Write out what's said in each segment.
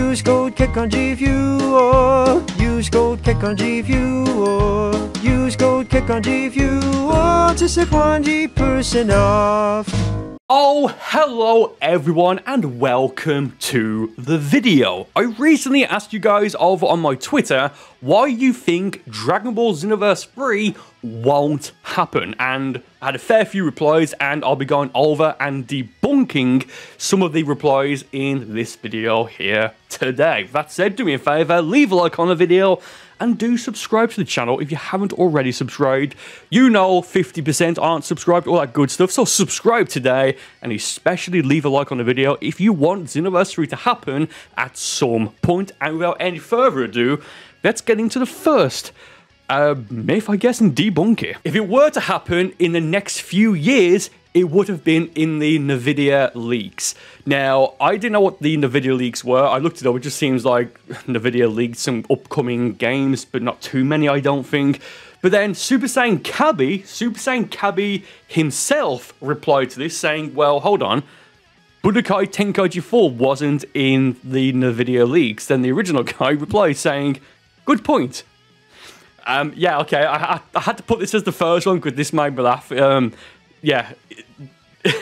use code KEKKANJI if you want. Use code KEKKANJI if you want. Use code KEKKANJI if you want to save 1% off. Oh, hello everyone and welcome to the video. I recently asked you guys over on my Twitter why you think Dragon Ball Xenoverse 3 won't happen, and I had a fair few replies, and I'll be going over and debunking some of the replies in this video here today. With that said, do me a favour, leave a like on the video and do subscribe to the channel if you haven't already subscribed. You know 50% aren't subscribed, all that good stuff, so subscribe today, and especially leave a like on the video if you want Xenoverse 3 to happen at some point. And without any further ado, let's get into the first myth, I guess, and debunk it. If it were to happen in the next few years, it would have been in the NVIDIA leaks. Now, I didn't know what the NVIDIA leaks were. I looked it up. It just seems like NVIDIA leaked some upcoming games, but not too many, I don't think. But then Super Saiyan Cabi himself replied to this saying, well, hold on. Budokai Tenkaichi 4 wasn't in the NVIDIA leaks. Then the original guy replied saying, good point. Yeah, okay, I had to put this as the first one because this made me laugh. Yeah,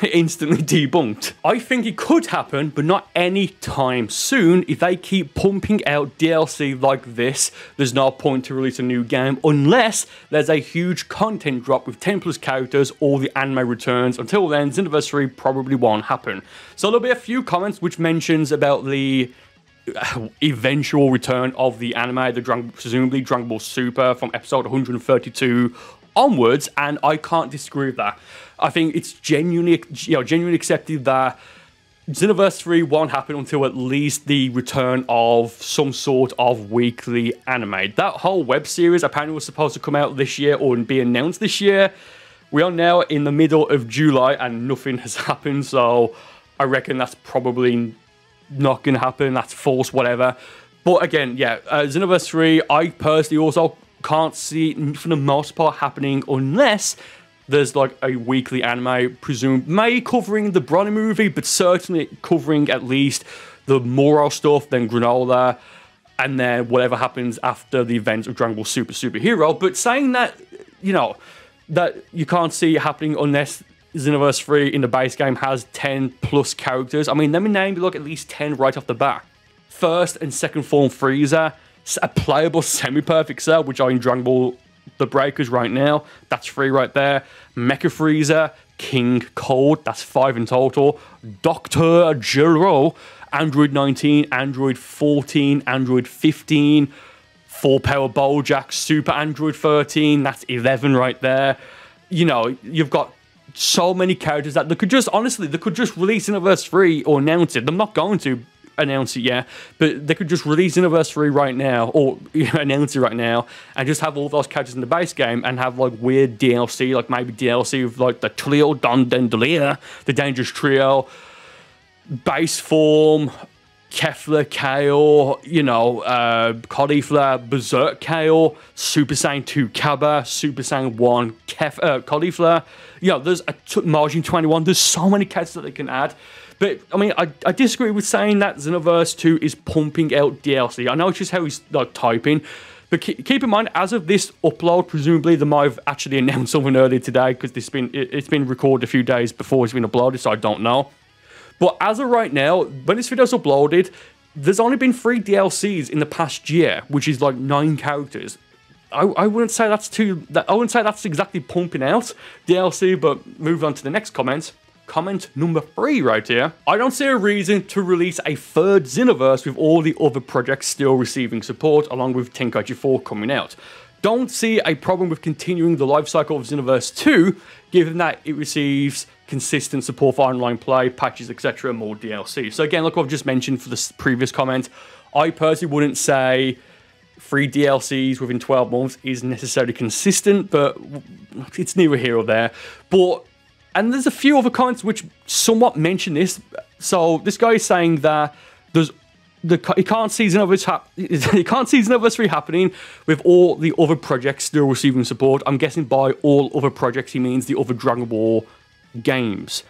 instantly debunked. I think it could happen, but not anytime soon. If they keep pumping out DLC like this, there's no point to release a new game unless there's a huge content drop with 10 plus characters or the anime returns. Until then, Xenoverse 3 probably won't happen. So there'll be a few comments which mentions about the eventual return of the anime, presumably Dragon Ball Super from episode 132 onwards, and I can't disagree with that. I think it's genuinely accepted that Xenoverse 3 won't happen until at least the return of some sort of weekly anime. That whole web series apparently was supposed to come out this year or be announced this year. We are now in the middle of July and nothing has happened, so I reckon that's probably not going to happen. That's false, whatever. But again, yeah, Xenoverse 3, I personally also can't see it for the most part happening unless there's like a weekly anime, presumed, maybe covering the Broly movie, but certainly covering at least the Moro stuff, then Granola, and then whatever happens after the events of Dragon Ball Super Superhero. But saying that, you know, that you can't see it happening unless Xenoverse 3 in the base game has 10 plus characters. I mean, let me name like at least 10 right off the bat. First and second form Frieza, a playable semi-perfect Cell, which are in Dragon Ball The Breakers right now. That's 3 right there. Mecha Frieza, King Cold, that's 5 in total. Dr. Gero, Android 19, Android 14, Android 15. Full Power Bojack, Super Android 13, that's 11 right there. You know, you've got so many characters that they could just, honestly, they could just release Xenoverse 3 or announce it. They're not going to announce it yet, but they could just release Xenoverse 3 right now, or announce it right now, and just have all those characters in the base game and have like weird DLC, like maybe DLC with like the Trio Don Dendelia, the Dangerous Trio, base form, Kefla KO, you know, Caulifla, Berserk KO, Super Saiyan 2 Kaba, Super Saiyan 1 Caulifla. You know, there's a Margin 21. There's so many characters that they can add. But, I mean, I disagree with saying that Xenoverse 2 is pumping out DLC. I know it's just how he's like typing. But keep in mind, as of this upload, presumably they might have actually announced something earlier today because it's been recorded a few days before it's been uploaded, so I don't know. But as of right now, when this video's uploaded, there's only been 3 DLCs in the past year, which is like 9 characters. I wouldn't say that's I wouldn't say that's exactly pumping out DLC, but move on to the next comment. Comment number 3 right here. I don't see a reason to release a third Xenoverse with all the other projects still receiving support, along with Tenkaichi 4 coming out. Don't see a problem with continuing the life cycle of Xenoverse 2, given that it receives consistent support for online play, patches, etc., more DLC. So again, like what I've just mentioned for the previous comment, I personally wouldn't say 3 DLCs within 12 months is necessarily consistent, but it's neither here or there. And there's a few other comments which somewhat mention this. So this guy is saying that he can't see Xenoverse 3 happening with all the other projects still receiving support. I'm guessing by all other projects he means the other Dragon Ball games.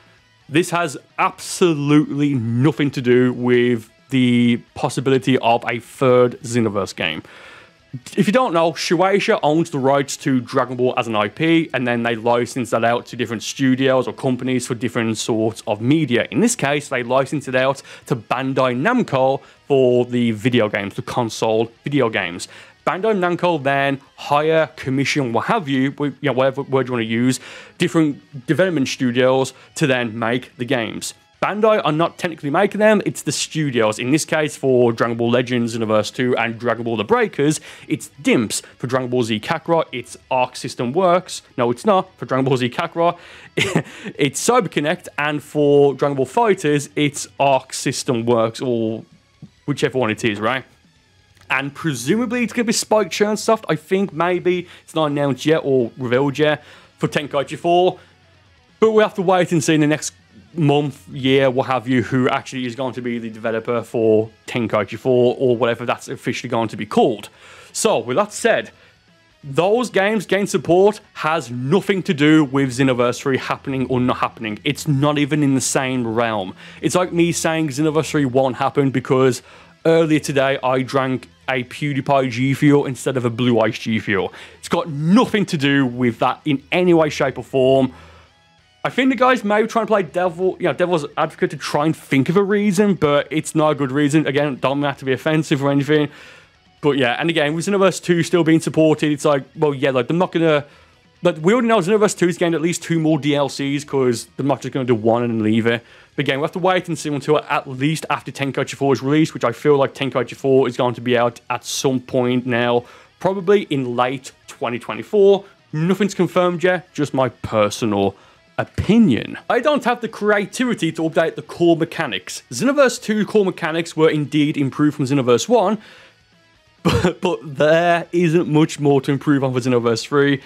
This has absolutely nothing to do with the possibility of a third Xenoverse game. If you don't know, Shueisha owns the rights to Dragon Ball as an IP, and then they license that out to different studios or companies for different sorts of media. In this case, they license it out to Bandai Namco for the video games, the console video games. Bandai Namco then hire, commission, what have you, whatever word you want to use, different development studios to then make the games. Bandai are not technically making them, it's the studios. In this case, for Dragon Ball Legends Xenoverse 2 and Dragon Ball The Breakers, it's DIMPS. For Dragon Ball Z Kakarot, it's Arc System Works. No, it's not. For Dragon Ball Z Kakarot, it's CyberConnect. And for Dragon Ball Fighters, it's Arc System Works, or whichever one it is, right? And presumably it's going to be Spike Churnsoft. I think maybe it's not announced yet or revealed yet for Tenkaichi 4. But we'll have to wait and see in the next month, year, what have you, who actually is going to be the developer for Tenkaichi 4 or whatever that's officially going to be called. So, with that said, those games gain support has nothing to do with Xenoverse 3 happening or not happening. It's not even in the same realm. It's like me saying Xenoverse 3 won't happen because earlier today I drank a PewDiePie G Fuel instead of a Blue Ice G Fuel. It's got nothing to do with that in any way, shape or form. I think the guys may be trying to play devil's advocate to try and think of a reason, but it's not a good reason. Again, don't have to be offensive or anything. But yeah, and again, with Xenoverse 2 still being supported, it's like, well, yeah, like, they're not going to... Like, we already know Xenoverse 2 is getting at least 2 more DLCs, because they're not just going to do one and then leave it. But again, we have to wait and see until at least after Tenkaichi 4 is released, which I feel like Tenkaichi 4 is going to be out at some point now, probably in late 2024. Nothing's confirmed yet, just my personal opinion. I don't have the creativity to update the core mechanics. Xenoverse 2 core mechanics were indeed improved from Xenoverse 1, but there isn't much more to improve on for Xenoverse 3.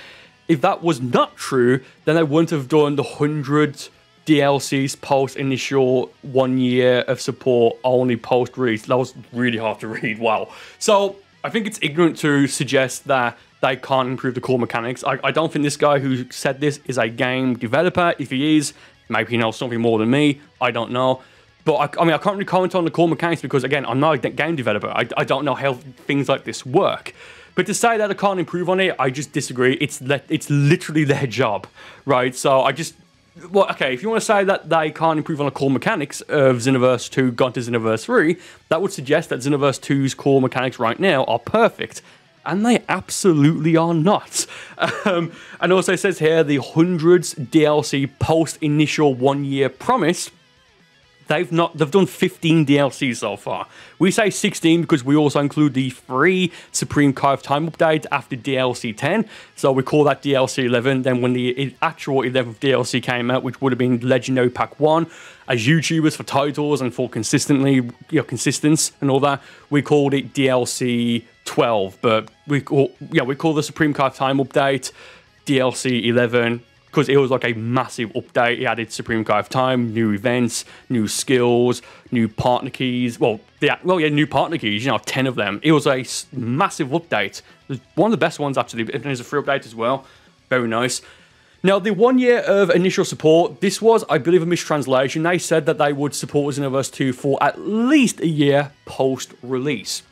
If that was not true, then I wouldn't have done the 100 DLCs post initial 1 year of support only post release. That was really hard to read, wow. So I think it's ignorant to suggest that they can't improve the core mechanics. I don't think this guy who said this is a game developer. If he is, maybe he knows something more than me. I don't know. But I mean, I can't really comment on the core mechanics because, again, I'm not a game developer. I don't know how things like this work. But to say that I can't improve on it, I just disagree. It's literally their job, right? So I just... Well, okay, if you want to say that they can't improve on the core mechanics of Xenoverse 2 gone to Xenoverse 3, that would suggest that Xenoverse 2's core mechanics right now are perfect. And they absolutely are not. And also it says here, the hundreds DLC post-initial 1 year promise, they've done 15 DLCs so far. We say 16 because we also include the free Supreme Kai of Time update after DLC 10. So we call that DLC 11. Then when the actual 11th DLC came out, which would have been Legendary Pack 1, as YouTubers for titles and for consistency and all that, we called it DLC 12. But we call the Supreme Kai of Time update DLC 11. Because it was like a massive update. It added Supreme Kai of Time, new events, new skills, new partner keys. New partner keys, 10 of them. It was a massive update. It was one of the best ones, actually. And there's a free update as well. Very nice. Now, the 1 year of initial support, this was, I believe, a mistranslation. They said that they would support Xenoverse 2 for at least a year post-release.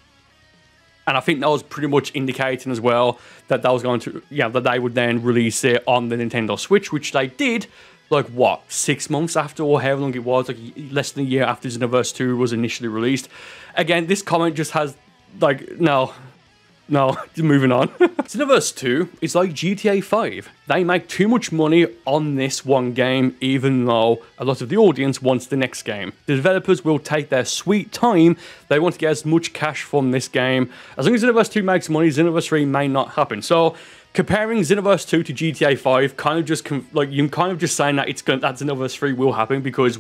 And I think that was pretty much indicating as well that that was going to, that they would then release it on the Nintendo Switch, which they did, like, what, 6 months after, or however long it was, like, less than a year after Xenoverse 2 was initially released. Again, this comment just has, like, no, moving on. Xenoverse 2 is like GTA 5. They make too much money on this one game, even though a lot of the audience wants the next game. The developers will take their sweet time. They want to get as much cash from this game. As long as Xenoverse 2 makes money, Xenoverse 3 may not happen. So, comparing Xenoverse 2 to GTA 5, you're kind of just saying that that Xenoverse 3 will happen because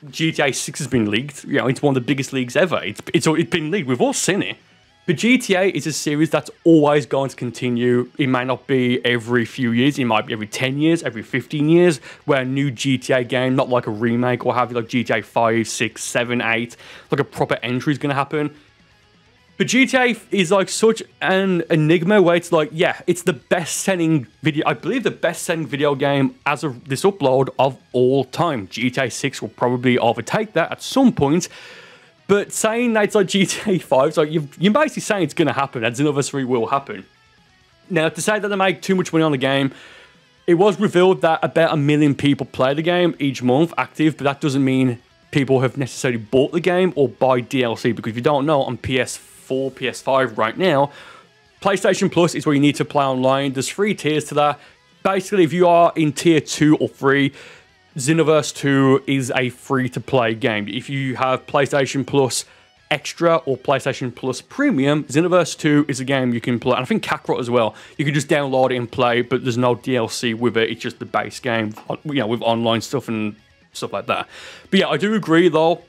GTA 6 has been leaked. It's one of the biggest leaks ever. It's been leaked. We've all seen it. But GTA is a series that's always going to continue. It might not be every few years. It might be every 10 years, every 15 years, where a new GTA game, not like a remake or have like GTA 5, 6, 7, 8, like a proper entry is going to happen. But GTA is like such an enigma where it's like, yeah, it's the best-selling video, I believe the best-selling video game as of this upload of all time. GTA 6 will probably overtake that at some point. But saying that it's like GTA 5, so you're basically saying it's going to happen, and Xenoverse 3 will happen. Now, to say that they make too much money on the game, it was revealed that about 1 million people play the game each month active, but that doesn't mean people have necessarily bought the game or buy DLC, because if you don't know, on PS4, PS5 right now, PlayStation Plus is where you need to play online. There's 3 tiers to that. Basically, if you are in tier 2 or 3, Xenoverse 2 is a free-to-play game. If you have PlayStation Plus Extra or PlayStation Plus Premium, Xenoverse 2 is a game you can play. And I think Kakarot as well. You can just download it and play, but there's no DLC with it. It's just the base game, you know, with online stuff and stuff like that. But yeah, I do agree, though,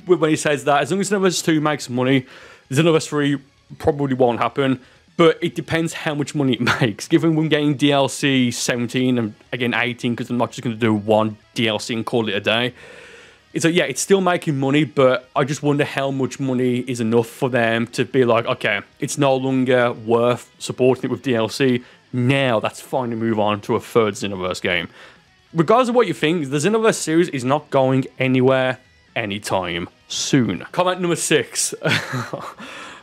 when he says that as long as Xenoverse 2 makes money, Xenoverse 3 probably won't happen. But it depends how much money it makes. Given we're getting DLC 17 and again 18, because I'm not just going to do one DLC and call it a day. It's like, yeah, it's still making money, but I just wonder how much money is enough for them to be like, okay, it's no longer worth supporting it with DLC. Now that's fine to move on to a third Xenoverse game. Regardless of what you think, the Xenoverse series is not going anywhere anytime soon. Comment number 6.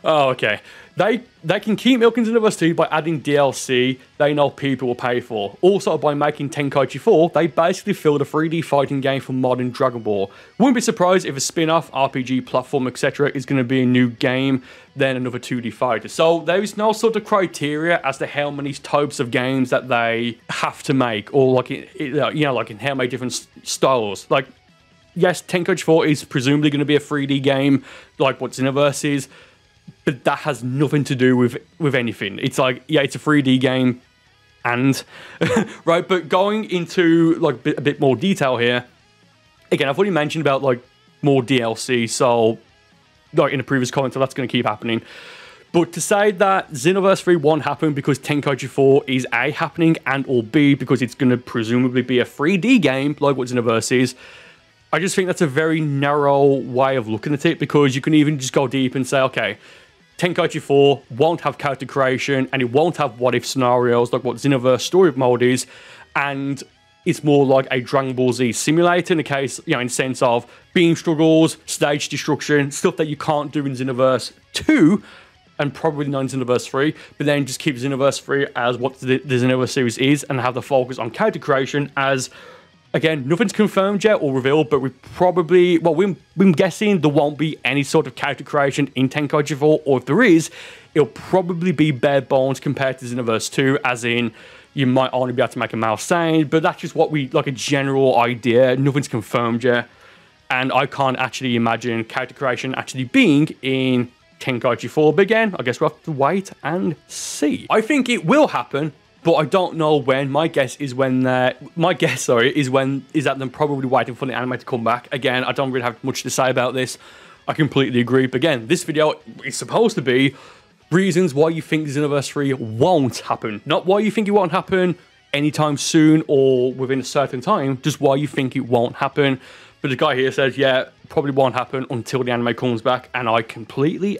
Oh, okay. They can keep milking Xenoverse 2 by adding DLC they know people will pay for. Also, by making Tenkaichi 4, they basically filled a 3D fighting game for modern Dragon Ball. Wouldn't be surprised if a spin-off, RPG, platform, etc. is going to be a new game, then another 2D fighter. So there is no sort of criteria as to how many types of games that they have to make, or like, you know, like in how many different styles. Like, yes, Tenkaichi 4 is presumably going to be a 3D game, like what Xenoverse is. But that has nothing to do with anything. It's like, yeah, it's a 3D game, and right. But going into like a bit more detail here, again, I've already mentioned about like more DLC. So, like in a previous comment, so that's going to keep happening. But to say that Xenoverse 3 won't happen because Tenkaichi 4 is A, happening, and or B, because it's going to presumably be a 3D game like what Xenoverse is, I just think that's a very narrow way of looking at it, because you can even just go deep and say, okay, Tenkaichi 4 won't have character creation, and it won't have what-if scenarios like what Xenoverse Story Mode is, and it's more like a Dragon Ball Z simulator in the case, you know, in the sense of beam struggles, stage destruction, stuff that you can't do in Xenoverse 2, and probably not in Xenoverse 3, but then just keep Xenoverse 3 as what the Xenoverse series is, and have the focus on character creation as... Again, nothing's confirmed yet or revealed, but we probably... Well, we're guessing there won't be any sort of character creation in Tenkaichi 4, or if there is, it'll probably be bare bones compared to Xenoverse 2, as in, you might only be able to make a mouse sound, but that's just what we... Like a general idea. Nothing's confirmed yet, and I can't actually imagine character creation actually being in Tenkaichi 4, but again, I guess we'll have to wait and see. I think it will happen, but I don't know when. My guess is when is that them probably waiting for the anime to come back. Again, I don't really have much to say about this. I completely agree. But again, this video is supposed to be reasons why you think Xenoverse 3 won't happen. Not why you think it won't happen anytime soon or within a certain time, just why you think it won't happen. But the guy here says, yeah, probably won't happen until the anime comes back, and I completely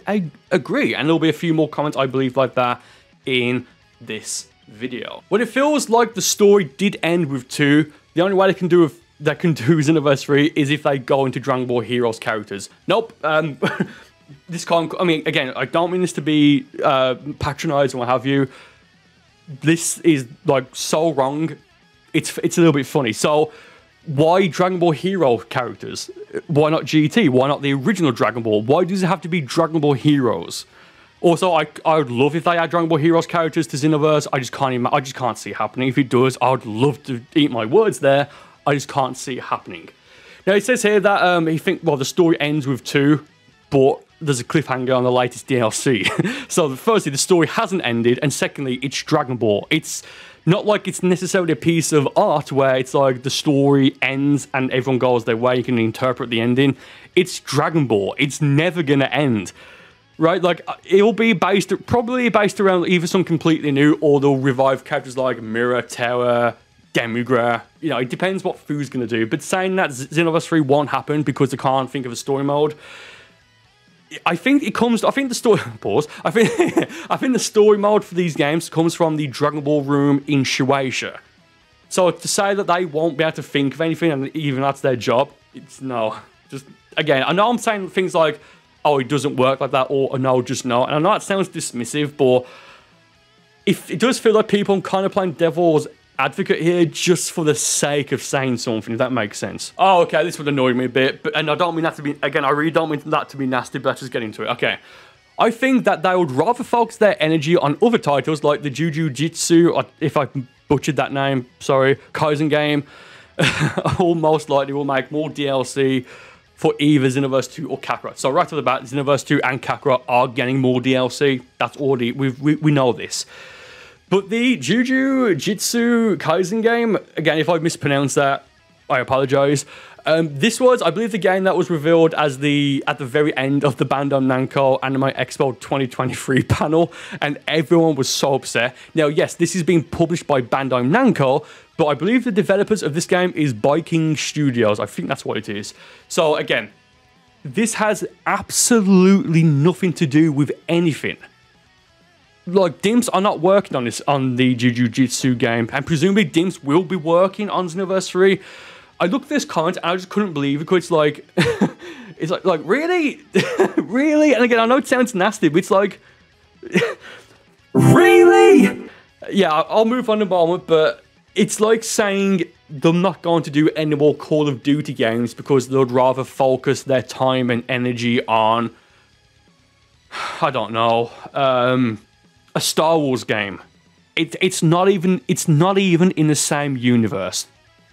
agree. And there'll be a few more comments, I believe, like that in this video. When it feels like the story did end with 2, the only way they can do Xenoverse 3 is if they go into Dragon Ball Heroes characters. Nope. This can't... I mean, again, I don't mean this to be patronizing or what have you. This is like so wrong. It's a little bit funny. So why Dragon Ball Hero characters? Why not GT? Why not the original Dragon Ball? Why does it have to be Dragon Ball Heroes? Also, I would love if they add Dragon Ball Heroes characters to Xenoverse. I just can't see it happening. If it does, I would love to eat my words there. I just can't see it happening. Now, it says here that the story ends with 2, but there's a cliffhanger on the latest DLC. So, firstly, the story hasn't ended, and secondly, it's Dragon Ball. It's not like it's necessarily a piece of art where it's like the story ends and everyone goes their way. You can interpret the ending. It's Dragon Ball. It's never going to end. Right, like, it'll be probably based around either some completely new, or they'll revive characters like Mira, Terra, Demigra. You know, it depends what Fu's going to do. But saying that Xenoverse 3 won't happen because they can't think of a story mode, I think the story... Pause. I think the story mode for these games comes from the Dragon Ball room in Shueisha. So to say that they won't be able to think of anything, and even that's their job, it's no. Just, again, I know I'm saying things like, oh, it doesn't work like that, or no, just no. And I know it sounds dismissive, but if it does feel like people are kind of playing devil's advocate here just for the sake of saying something, if that makes sense. Oh, okay, this would annoy me a bit, and I don't mean that to be, again, I really don't mean that to be nasty, but let's just get into it. Okay. I think that they would rather focus their energy on other titles like the Jujutsu, or if I butchered that name, sorry, Kaisen game, or most likely will make more DLC for either Xenoverse 2 or Kakarot. So right off the bat, Xenoverse 2 and Kakarot are getting more DLC. That's already, we know this. But the Jujutsu Kaisen game, again, if I mispronounce that, I apologize. This was, I believe, the game that was revealed as at the very end of the Bandai Namco Anime Expo 2023 panel, and everyone was so upset. Now, yes, this is being published by Bandai Namco, but I believe the developers of this game is Viking Studios. I think that's what it is. So, again, this has absolutely nothing to do with anything. Like, Dimps are not working on this, on the Jujutsu game, and presumably Dimps will be working on Xenoverse 3. I looked at this comment and I just couldn't believe it, because it's like, it's like really? Really? And again, I know it sounds nasty, but it's like, really? Yeah, I'll move on in a moment, but it's like saying they're not going to do any more Call of Duty games because they'd rather focus their time and energy on, I don't know, a Star Wars game. It's not even in the same universe.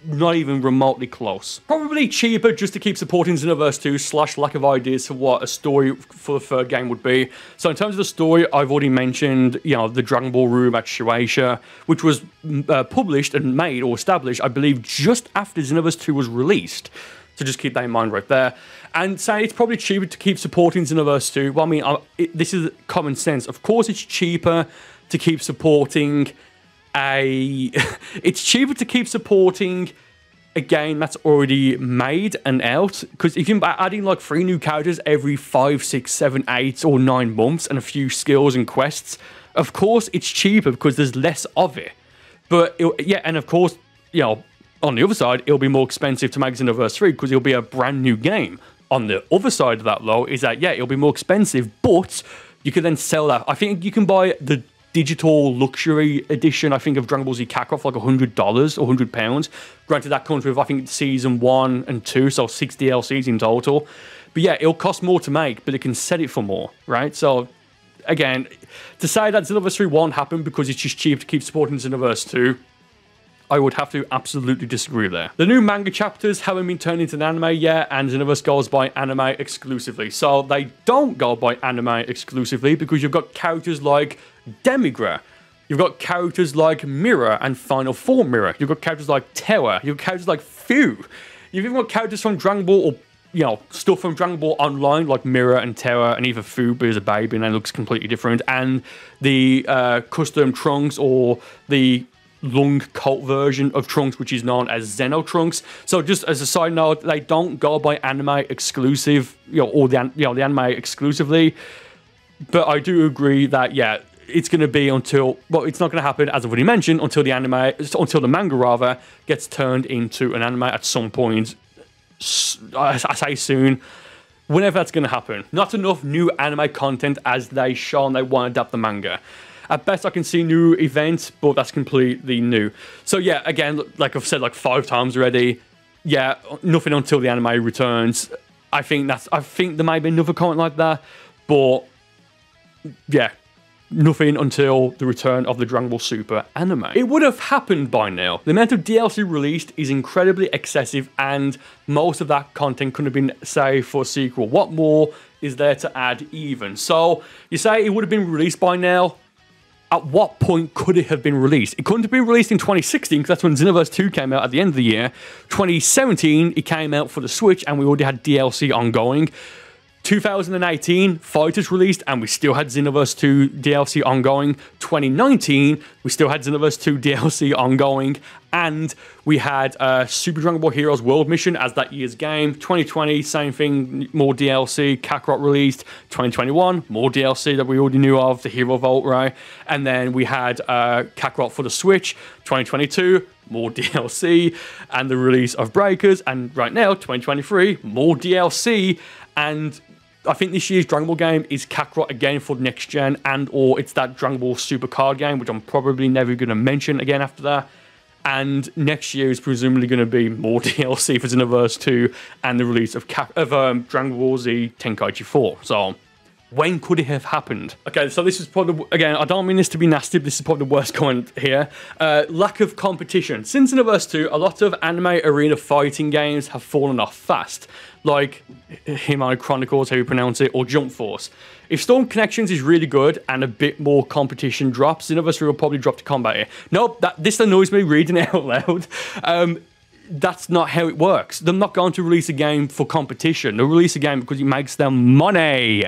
Not even remotely close. Probably cheaper just to keep supporting Xenoverse 2 / lack of ideas for what a story for the third game would be. So in terms of the story, I've already mentioned, you know, the Dragon Ball room at Shueisha, which was published and made or established, I believe, just after Xenoverse 2 was released. So just keep that in mind right there. And say it's probably cheaper to keep supporting Xenoverse 2. Well, I mean, this is common sense. Of course, it's cheaper to keep supporting it's cheaper to keep supporting a game that's already made and out, because if you're adding like 3 new characters every 5, 6, 7, 8 or 9 months and a few skills and quests, of course it's cheaper because there's less of it. But yeah, and of course, you know, on the other side, it'll be more expensive to make Xenoverse 3 because it'll be a brand new game. On the other side of that, though, is that, yeah, it'll be more expensive, but you can then sell that. I think you can buy the digital luxury edition, I think, of Dragon Ball Z Kakarot for like $100 or £100. Granted, that comes with, I think, Season 1 and 2, so 6 DLCs in total. But yeah, it'll cost more to make, but it can sell it for more, right? So, again, to say that Xenoverse 3 won't happen because it's just cheap to keep supporting Xenoverse 2, I would have to absolutely disagree there. The new manga chapters haven't been turned into an anime yet, and Xenoverse goes by anime exclusively. So they don't go by anime exclusively because you've got characters like Demigra, you've got characters like Mira and Final Form Mira, you've got characters like Terra, you've got characters like Fu, you've even got characters from Dragon Ball, or, you know, stuff from Dragon Ball Online like Mira and Terra, and even Fu, but as a baby and then looks completely different, and the custom Trunks, or the Lung cult version of Trunks, which is known as Xeno Trunks. So just as a side note, they don't go by anime exclusive, you know, or the anime exclusively. But I do agree that, yeah, it's going to be until, well, it's not going to happen, as I've already mentioned, until the manga rather gets turned into an anime at some point. I say soon, whenever that's going to happen. Not enough new anime content as they show, and they want to adapt the manga. At best, I can see new events, but that's completely new. So yeah, again, like I've said like 5 times already, yeah, nothing until the anime returns. I think there might be another comment like that, but yeah, nothing until the return of the Dragon Ball Super anime. It would have happened by now. The amount of DLC released is incredibly excessive, and most of that content could have been saved for a sequel. What more is there to add even? So you say it would have been released by now. At what point could it have been released? It couldn't have been released in 2016 because that's when Xenoverse 2 came out at the end of the year. 2017, it came out for the Switch and we already had DLC ongoing. 2018, Fighters released, and we still had Xenoverse 2 DLC ongoing. 2019, we still had Xenoverse 2 DLC ongoing, and we had Super Dragon Ball Heroes World Mission as that year's game. 2020, same thing, more DLC. Kakarot released. 2021, more DLC that we already knew of, the Hero Vault, right? And then we had Kakarot for the Switch. 2022, more DLC, and the release of Breakers. And right now, 2023, more DLC, and I think this year's Dragon Ball game is Kakarot again for next gen, and or it's that Dragon Ball Super card game, which I'm probably never going to mention again after that. And next year is presumably going to be more DLC for Xenoverse 2 and the release of Dragon Ball Z Tenkaichi 4. So, when could it have happened? Okay, so this is probably, again, I don't mean this to be nasty, but this is probably the worst comment here. Lack of competition. Since Xenoverse 2, a lot of anime arena fighting games have fallen off fast, like Himai Chronicles, how you pronounce it, or Jump Force. If Storm Connections is really good and a bit more competition drops, Xenoverse 3 will probably drop to combat here. Nope, this annoys me reading it out loud. That's not how it works. They're not going to release a game for competition. They'll release a game because it makes them money.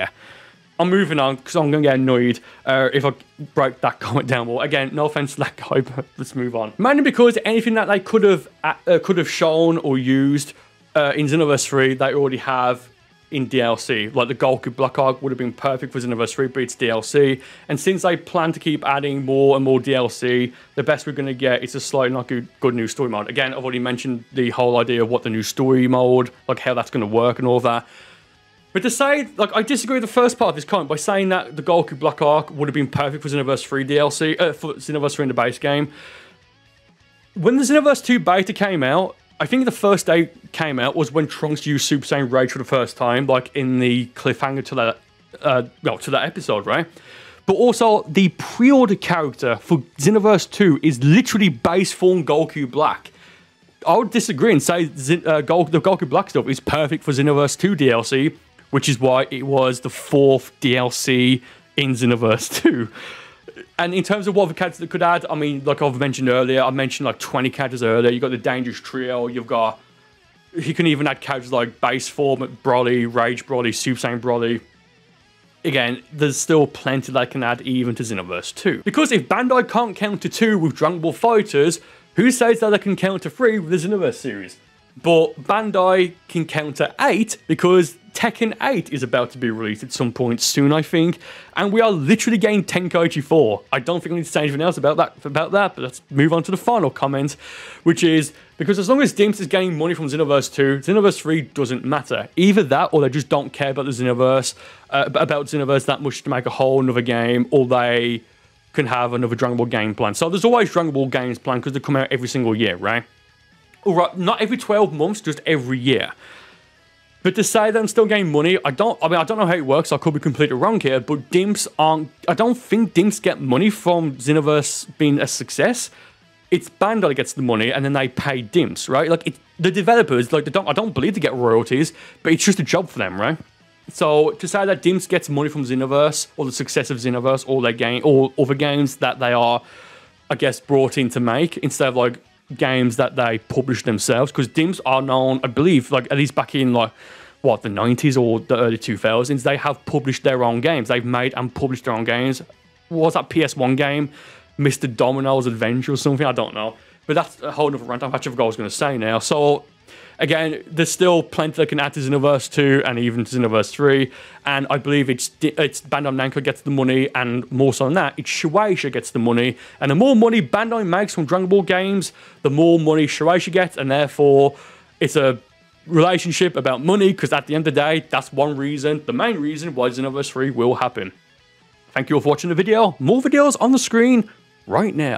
I'm moving on because I'm going to get annoyed if I break that comment down more. Again, no offense to that guy, but let's move on. Mainly because anything that they could have shown or used in Xenoverse 3, they already have in DLC. Like the Goku Black Arc would have been perfect for Xenoverse 3, but it's DLC. And since they plan to keep adding more and more DLC, the best we're going to get is a slightly not good new story mode. Again, I've already mentioned the whole idea of what the new story mode, like how that's going to work and all of that. But to say, like, I disagree with the first part of this comment by saying that the Goku Black Arc would have been perfect for Xenoverse 3 DLC, for Xenoverse 3 in the base game. When the Xenoverse 2 beta came out, I think the first day it came out was when Trunks used Super Saiyan Rage for the first time, like in the cliffhanger to that episode, right? But also, the pre-order character for Xenoverse 2 is literally base form Goku Black. I would disagree and say the Goku Black stuff is perfect for Xenoverse 2 DLC, which is why it was the 4th DLC in Xenoverse 2. And in terms of what the characters that could add, I mean, like I've mentioned earlier, I mentioned like 20 characters earlier. You've got the Dangerous Trio, you can even add characters like Base Form, Broly, Rage Broly, Super Saiyan Broly. Again, there's still plenty that can add even to Xenoverse 2. Because if Bandai can't counter 2 with Dragon Ball FighterZ, who says that they can counter 3 with the Xenoverse series? But Bandai can counter 8 because Tekken 8 is about to be released at some point soon, I think. And we are literally getting Tenkaichi 4. I don't think I need to say anything else about that, but let's move on to the final comment, which is, because as long as Dimps is getting money from Xenoverse 2, Xenoverse 3 doesn't matter. Either that, or they just don't care about the Xenoverse, that much to make a whole another game, or they can have another Dragon Ball game plan. So there's always Dragon Ball games planned because they come out every single year, right? Alright, not every 12 months, just every year. But to say that I'm still getting money, I don't know how it works, I could be completely wrong here, but I don't think Dimps get money from Xenoverse being a success. It's Bandai that gets the money, and then they pay Dimps, right? Like, the developers, like, I don't believe they get royalties, but it's just a job for them, right? So, to say that Dimps gets money from Xenoverse, or the success of Xenoverse, or other games that they are, I guess, brought in to make, instead of, like, games that they publish themselves, because Dimps are known, I believe, like at least back in like what, the 90s or the early 2000s, they have published their own games. They've made and published their own games. What was that PS1 game, Mr. Domino's Adventure or something? I don't know, but that's a whole other rant. I actually forgot what I was going to say now. So again, there's still plenty that can add to Xenoverse 2 and even to Xenoverse 3, and I believe it's Bandai Namco gets the money, and more so than that, it's Shueisha gets the money, and the more money Bandai makes from Dragon Ball games, the more money Shueisha gets, and therefore it's a relationship about money, because at the end of the day, that's one reason, the main reason why Xenoverse 3 will happen. Thank you all for watching the video. More videos on the screen right now.